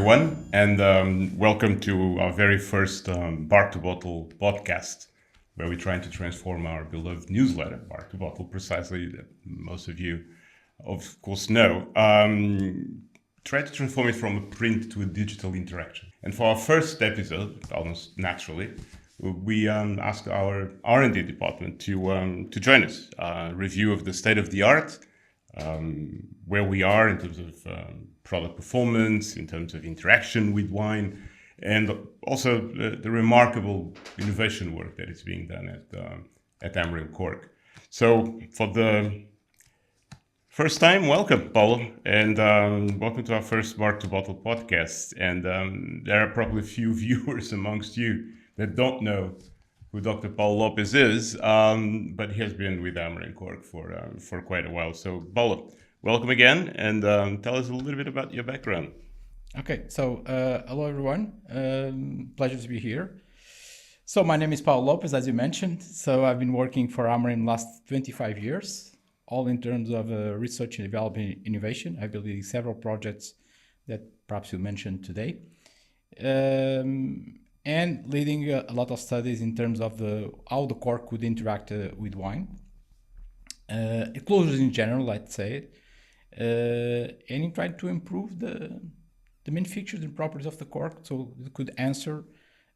everyone, and welcome to our very first Bar to Bottle podcast, where we're trying to transform our beloved newsletter, Bar to Bottle, precisely, that most of you, of course, know. Try to transform it from a print to a digital interaction. And for our first episode, almost naturally, we asked our R&D department to join us. Review of the state of the art, where we are in terms of product performance, in terms of interaction with wine, and also the remarkable innovation work that is being done at Amrin Cork. So for the first time, welcome, Paulo, and welcome to our first Bar to Bottle podcast. And there are probably a few viewers amongst you that don't know who Dr. Paulo Lopes is, but he has been with Amrin Cork for quite a while. So, Paulo, welcome again, and tell us a little bit about your background. Okay, so hello everyone. Pleasure to be here. So my name is Paulo Lopes, as you mentioned. So I've been working for Amrin last 25 years, all in terms of research and development innovation. I've been leading several projects that perhaps you mentioned today. And leading a lot of studies in terms of how the cork could interact with wine. Closures in general, I'd say. And in trying to improve the main features and properties of the cork so it could answer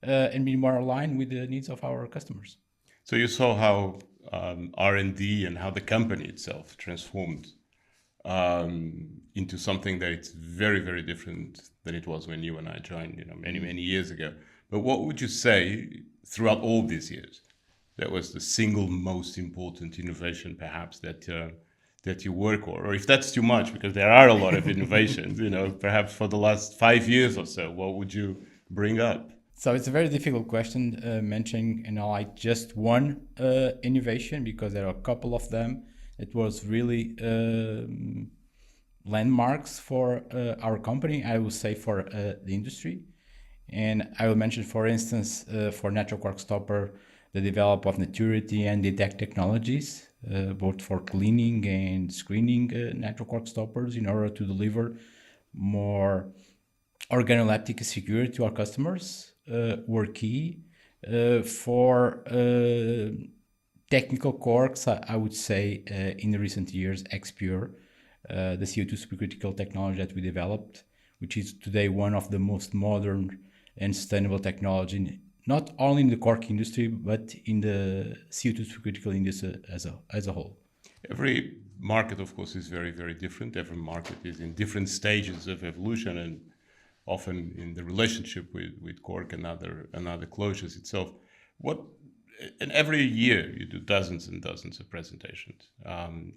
and be more aligned with the needs of our customers. So you saw how R&D and how the company itself transformed into something that it's very, very different than it was when you and I joined, many, many years ago. But what would you say throughout all these years that was the single most important innovation, perhaps, that you work on? Or if that's too much, because there are a lot of innovations, perhaps for the last 5 years or so, what would you bring up? So it's a very difficult question mentioning, like just one innovation, because there are a couple of them. It was really landmarks for our company, I would say for the industry. And I will mention, for instance, for natural cork stopper, the development of maturity and detect technologies, both for cleaning and screening natural cork stoppers in order to deliver more organoleptic security to our customers, were key. For technical corks, I would say in the recent years, XPure, the CO2 supercritical technology that we developed, which is today one of the most modern and sustainable technology, not only in the cork industry, but in the CO2 supercritical industry as a whole. Every market, of course, is very, very different. Every market is in different stages of evolution, and often in the relationship with cork and other closures itself. And every year you do dozens and dozens of presentations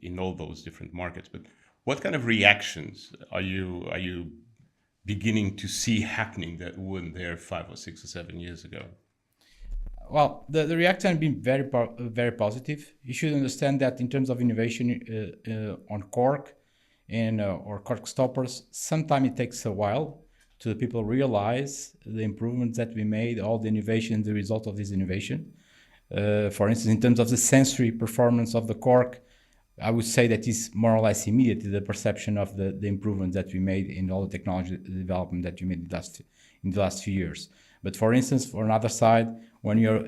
in all those different markets. But what kind of reactions are you beginning to see happening that weren't there 5 or 6 or 7 years ago? Well, the reaction has been very positive. You should understand that in terms of innovation on cork and or cork stoppers, sometimes it takes a while to people realize the improvements that we made, all the innovation, the result of this innovation. For instance, in terms of the sensory performance of the cork, I would say that is more or less immediate, the perception of the improvements that we made in all the technology development that we made in the last few years. But for instance, for another side, when you're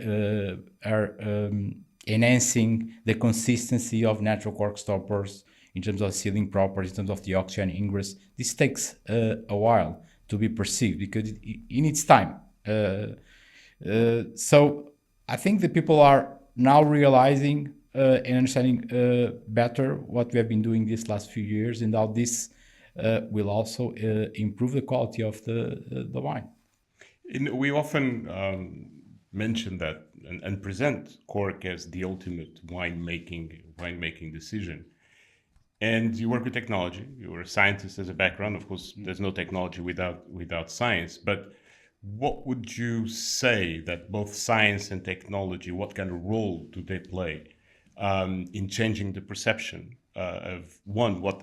enhancing the consistency of natural cork stoppers in terms of sealing properties, in terms of the oxygen ingress, this takes a while to be perceived because it needs time. So I think the people are now realizing and understanding better what we have been doing these last few years, and how this will also improve the quality of the wine. We often mention that and present cork as the ultimate winemaking decision. And you work with technology. You're a scientist as a background. Of course, there's no technology without science. But what would you say that both science and technology, what kind of role do they play in changing the perception of, one, what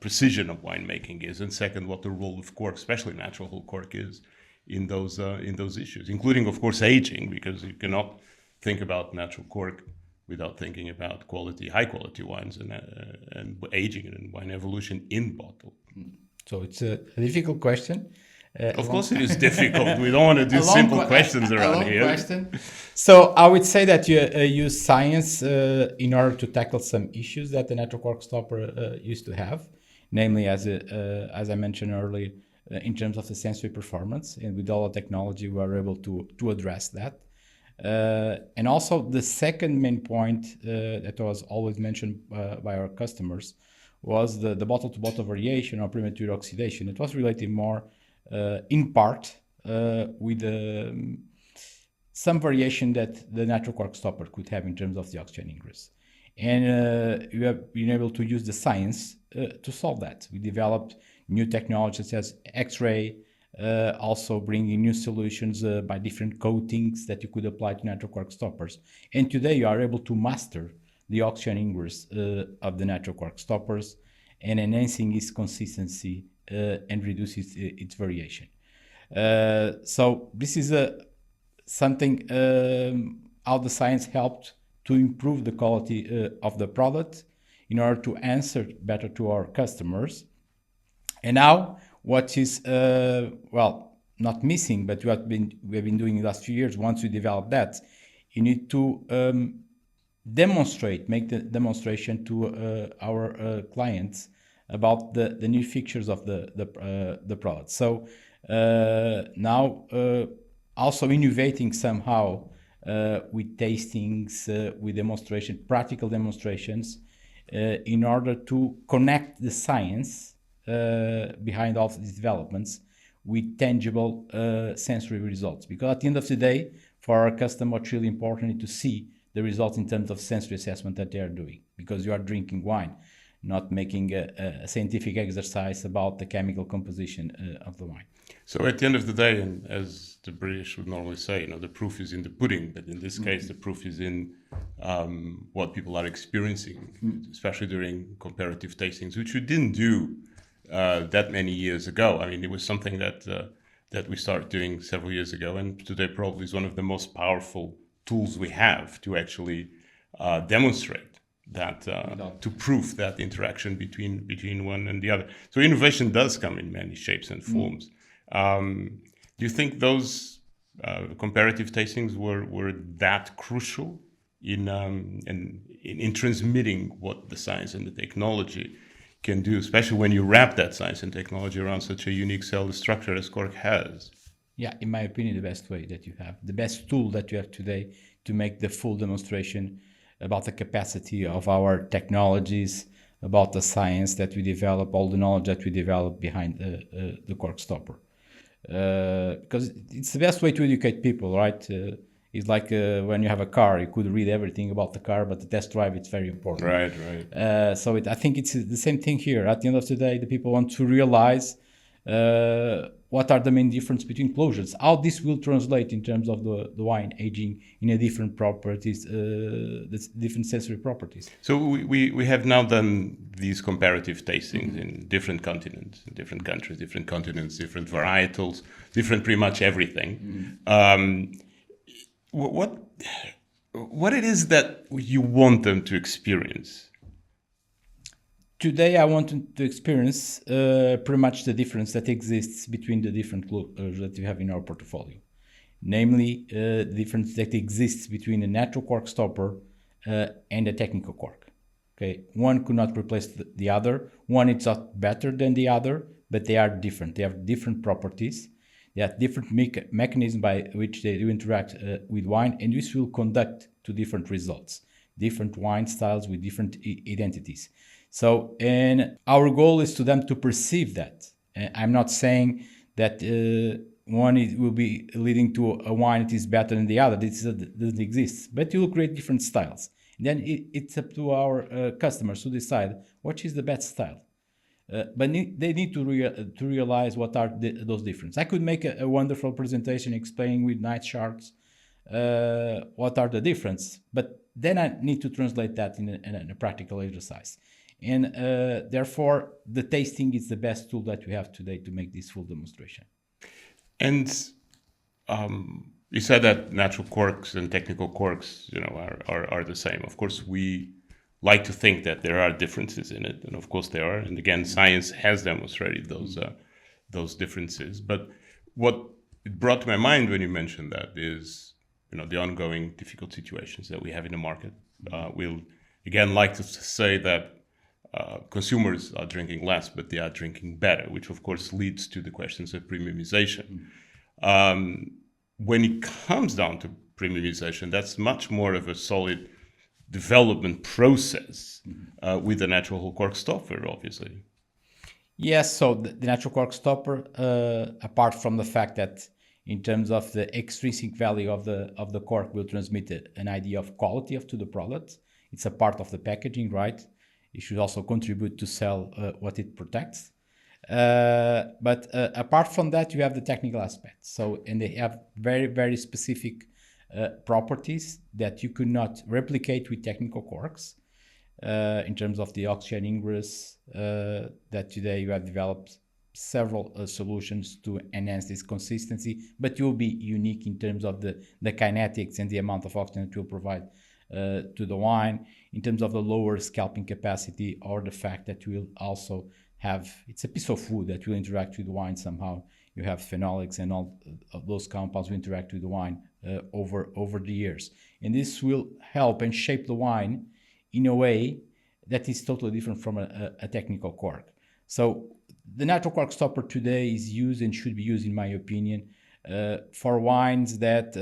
precision of winemaking is, and second, what the role of cork, especially natural whole cork, is in those issues, including, of course, aging, because you cannot think about natural cork without thinking about high quality wines and aging and wine evolution in bottle. So it's a difficult question. Of course, it is difficult. We don't want to do simple questions around here. Question. So I would say that you use science in order to tackle some issues that the network quark stopper used to have, namely, as I mentioned earlier, in terms of the sensory performance. And with all the technology, we are able to address that. And also, the second main point that was always mentioned by our customers was the bottle-to-bottle variation or premature oxidation. It was related more in part with some variation that the natural quark stopper could have in terms of the oxygen ingress. And we have been able to use the science to solve that. We developed new technologies such as X-ray, also bringing new solutions by different coatings that you could apply to natural quark stoppers. And today you are able to master the oxygen ingress of the natural quark stoppers and enhancing its consistency and reduces its variation. So this is something how the science helped to improve the quality of the product in order to answer better to our customers. And now what is, not missing, but we have been doing in the last few years, once we develop that, you need to make the demonstration to our clients about the new features of the product. So now also innovating somehow with tastings, with practical demonstrations, in order to connect the science behind all of these developments with tangible sensory results. Because at the end of the day, for our customer, what's really important is to see the results in terms of sensory assessment that they are doing, because you are drinking wine, not making a scientific exercise about the chemical composition of the wine. So at the end of the day, and as the British would normally say, the proof is in the pudding, but in this case, the proof is in what people are experiencing, especially during comparative tastings, which we didn't do that many years ago. I mean, it was something that we started doing several years ago, and today probably is one of the most powerful tools we have to actually demonstrate that, to prove that interaction between one and the other. So innovation does come in many shapes and forms. Do you think those comparative tastings were that crucial in transmitting what the science and the technology can do, especially when you wrap that science and technology around such a unique cell structure as Cork has? Yeah, in my opinion, the best way that you have, the best tool that you have today to make the full demonstration about the capacity of our technologies, about the science that we develop, all the knowledge that we develop behind the cork stopper. Because it's the best way to educate people, right? It's like when you have a car, you could read everything about the car, but the test drive, it's very important. Right. So I think it's the same thing here. At the end of the day, the people want to realize what are the main differences between closures, how this will translate in terms of the wine aging in a different properties, the different sensory properties. So we have now done these comparative tastings in different continents, in different countries, different continents, different varietals, different pretty much everything. What it is that you want them to experience? Today, I want to experience pretty much the difference that exists between the different closures that we have in our portfolio. Namely, the difference that exists between a natural cork stopper and a technical cork. Okay, one could not replace the other. One is not better than the other, but they are different. They have different properties. They have different mechanisms by which they do interact with wine, and this will conduct to different results, different wine styles with different identities. So, and our goal is to them to perceive that. I'm not saying that one will be leading to a wine that is better than the other. This doesn't exist, but you will create different styles. And then it's up to our customers to decide what is the best style. But they need to realize what are those differences. I could make a wonderful presentation explaining with nice charts what are the differences, but then I need to translate that in a practical exercise. And therefore, the tasting is the best tool that we have today to make this full demonstration. And you said that natural corks and technical corks, are the same. Of course, we like to think that there are differences in it, and of course there are. And again, science has demonstrated those differences. But what it brought to my mind when you mentioned that is, the ongoing difficult situations that we have in the market. We'll again like to say that consumers are drinking less, but they are drinking better, which of course leads to the questions of premiumization. When it comes down to premiumization, that's much more of a solid development process with the natural whole cork stopper, obviously. Yes, so the natural cork stopper, apart from the fact that in terms of the extrinsic value of the cork will transmit an idea of quality to the product. It's a part of the packaging, right? It should also contribute to sell what it protects. But apart from that, you have the technical aspects. And they have very, very specific properties that you could not replicate with technical corks. In terms of the oxygen ingress, that today you have developed several solutions to enhance this consistency, but you'll be unique in terms of the kinetics and the amount of oxygen it will provide to the wine, in terms of the lower scalping capacity, or the fact that you will also have, it's a piece of wood that will interact with the wine somehow. You have phenolics and all of those compounds will interact with the wine over the years. And this will help and shape the wine in a way that is totally different from a technical cork. So the natural cork stopper today is used and should be used, in my opinion, for wines that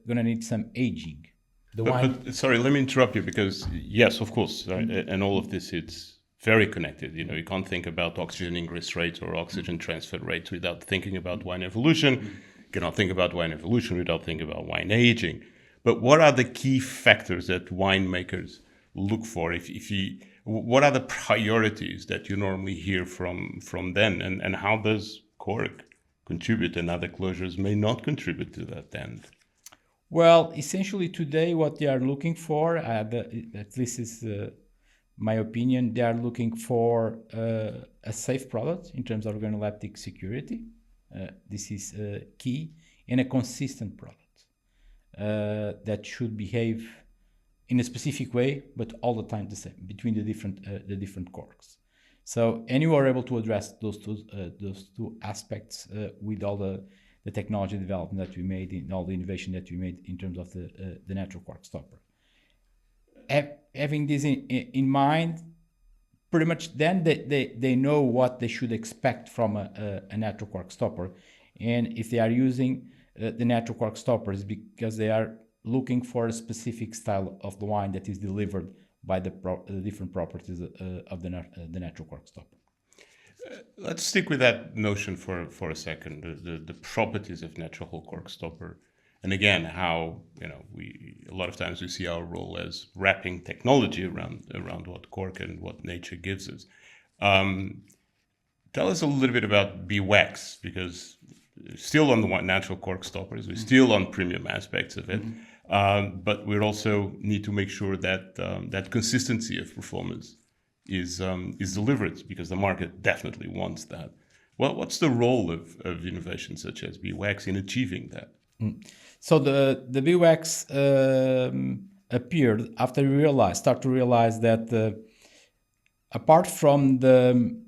gonna need some aging. But sorry, let me interrupt you, because yes, of course, and all of this, it's very connected. You can't think about oxygen ingress rates or oxygen transfer rates without thinking about wine evolution. You cannot think about wine evolution without thinking about wine aging. But what are the key factors that winemakers look for? What are the priorities that you normally hear from them, and how does cork contribute and other closures may not contribute to that end? Well, essentially today what they are looking for, at least is my opinion, they are looking for a safe product in terms of organoleptic security. This is key, and a consistent product that should behave in a specific way, but all the time the same between the different corks. So, and you are able to address those two aspects with all the technology development that we made, and all the innovation that we made in terms of the natural cork stopper. Having this in mind, pretty much then they know what they should expect from a natural cork stopper. And if they are using the natural cork stoppers, because they are looking for a specific style of the wine that is delivered by the different properties of the natural cork stopper. Let's stick with that notion for a second, the properties of natural whole cork stopper. And again, how we a lot of times we see our role as wrapping technology around what cork and what nature gives us. Tell us a little bit about beeswax, because still on the natural cork stoppers, we're still on premium aspects of it, but we also need to make sure that that consistency of performance is delivered, because the market definitely wants that. Well, what's the role of innovations such as beeswax in achieving that? So the beeswax appeared after we start to realize that apart from the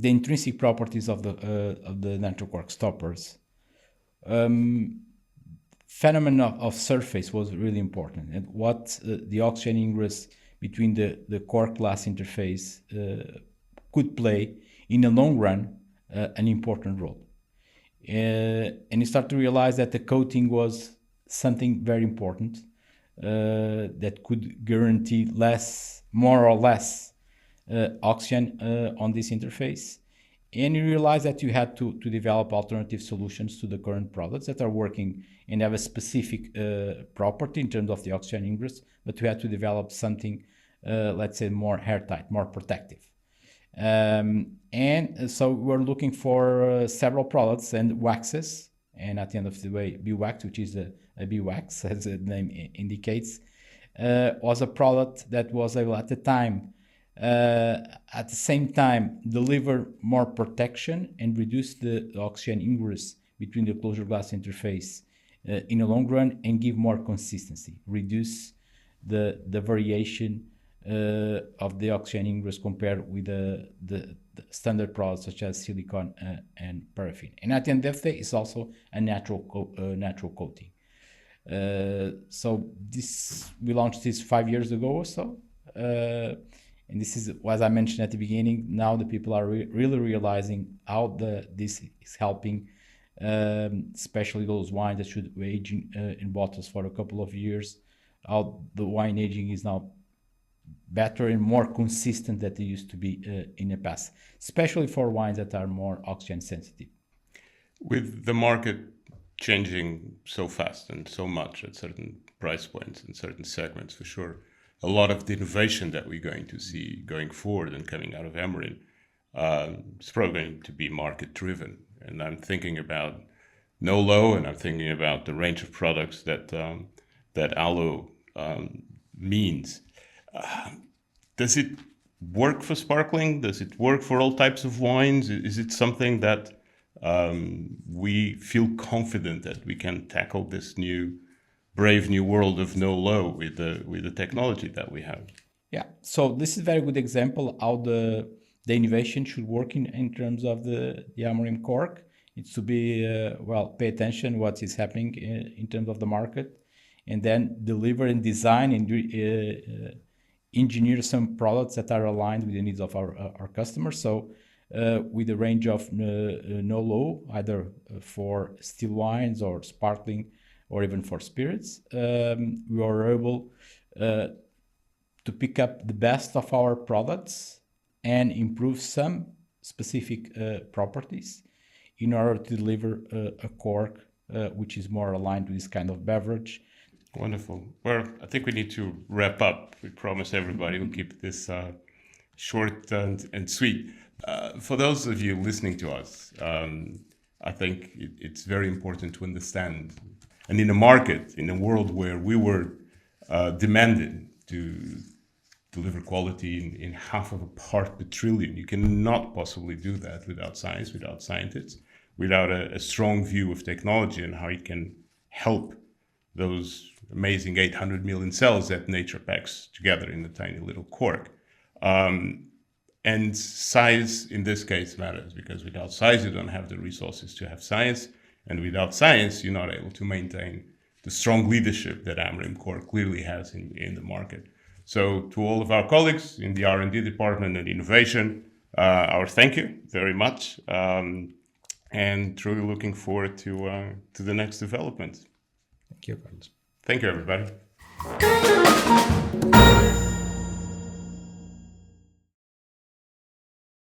intrinsic properties of the natural cork stoppers, phenomenon of surface was really important, and what the oxygen ingress between the cork glass interface could play in the long run an important role. And you start to realize that the coating was something very important that could guarantee more or less oxygen on this interface. And you realize that you had to develop alternative solutions to the current products that are working and have a specific property in terms of the oxygen ingress, but we had to develop something, let's say, more airtight, more protective. And so we're looking for several products and waxes, and at the end of the way, beeswax, which is a beeswax, as the name indicates, was a product that was able at the same time deliver more protection and reduce the oxygen ingress between the closure glass interface in the long run, and give more consistency, reduce the variation of the oxygen ingress compared with the standard products such as silicone and paraffin. And at the end of the day, it's also a natural coating. So we launched this 5 years ago or so. And this is, as I mentioned at the beginning, now the people are really realizing how this is helping, especially those wines that should age in bottles for a couple of years. How the wine aging is now better and more consistent than they used to be in the past, especially for wines that are more oxygen sensitive. With the market changing so fast and so much at certain price points and certain segments, for sure, a lot of the innovation that we're going to see going forward and coming out of Amarin is probably going to be market driven. And I'm thinking about no-low, and I'm thinking about the range of products that aloe means. Does it work for sparkling? Does it work for all types of wines? Is it something that we feel confident that we can tackle this brave new world of no-low with the technology that we have? Yeah, so this is a very good example how the innovation should work in terms of the Amarin Cork. It's to be, pay attention what is happening in terms of the market, and then deliver and design and engineer some products that are aligned with the needs of our customers. So with a range of no-low, either for still wines or sparkling or even for spirits, we are able to pick up the best of our products and improve some specific properties in order to deliver a cork which is more aligned with this kind of beverage. Wonderful. Well, I think we need to wrap up. We promise everybody we'll keep this short and sweet. For those of you listening to us, I think it's very important to understand. And in a market, in a world where we were demanded to deliver quality in half of a part per trillion, you cannot possibly do that without science, without scientists, without a strong view of technology and how it can help those amazing 800 million cells that nature packs together in a tiny little cork. And science in this case matters, because without science, you don't have the resources to have science. And without science, you're not able to maintain the strong leadership that Amarin Cork clearly has in the market. So to all of our colleagues in the R&D department and innovation, our thank you very much. And truly looking forward to the next development. Thank you, Carlos. Thank you, everybody.